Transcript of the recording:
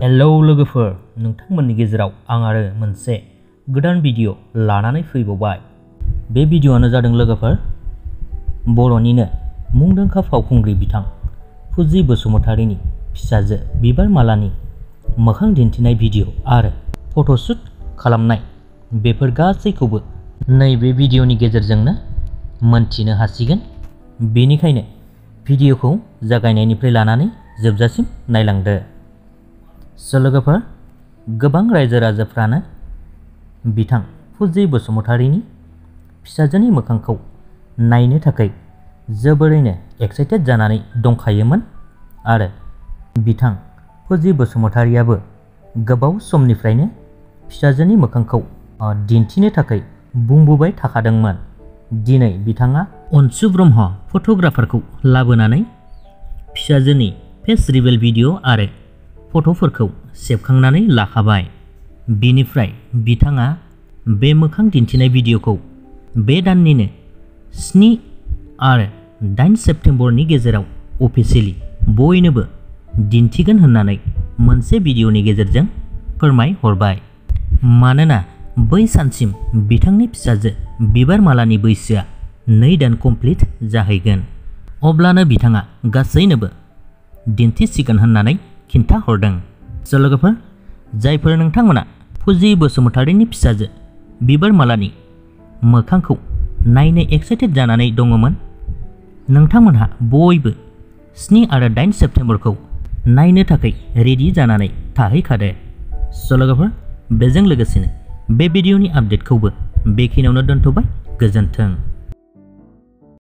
Hello लोगोफोर, नोंथांमोननि गेजेराव आं आरो मोनसे गोदान भिडिअ लानानै फैबावबाय। बे भिडिअआनो जादों लोगोफोर बर'निनो मुंदांखा फावखुंग्रि बिथां फुजि बसुमतारीनि फिसाजो बिबार मालानि मोखां दिन्थिनाय भिडिअ आरो फट'शुट खालामनाय बेफोर गासैखौबो नैबे भिडिअनि गेजेरजोंनो मोनथिनो हासिगोन। बेनिखायनो भिडिअखौ जागायनायनिफ्राय लानानै जोबजासिम नायलांदो। लोगोफोर, गोबां रायजो राजाफ्रानो बिथां फुजि बसुमतारीनि फिसाजोनि मोखांखौ नायनो थाखाय जोबोरैनो एक्साइटेड जानानै दंखायोमोन आरो बिथां फुजि बसुमतारीयाबो गोबाव समनिफ्रायनो फिसाजोनि मोखांखौ दिन्थिनो थाखाय बुंबोबाय थाखादोंमोन। दिनै बिथाङा अनसु ब्रह्म फट'ग्राफारखौ लाबोनानै फिसाजोनि फेस रिभिल भिडिअ आरो फट'फोरखौ सेबखांनानै लाखाबाय। बिनिफ्राय बिथाङा बे मोखां दिन्थिनाय भिडिअखौ बे दाननिनो 7 आरो 8 सेप्तेम्बरनि गेजेराव अफिसियेलि बयनोबो दिन्थिगोन होननानै मोनसे भिडिअनि गेजेरजों फोरमायहरबाय। मानोना बै सानसिम बिथांनि फिसाजो बिबार मालानि बैसोआ 2 दान कमप्लिट जाहैगोन। अब्लानो बिथाङा गासैनोबो दिन्थिसिगोन होननानै खिन्थाहरदों। लोगोफोर, जायफोर नोंथांमोना फुजि बसुमतारीनि फिसाजो बिबार मालानि मोखांखौ नायनो एक्साइटेड जानानै दङमोन, नोंथांमोनहा बयबो 7 आरो 8 सेप्तेम्बरखौ नायनो थाखाय रेडि जानानै थाहैखादो। लोगोफोर, बेजों लोगोसेनो बे भिडिअनि आपडेटखौबो बेखिनियावनो दोनथ'बाय। गोजोन्थों।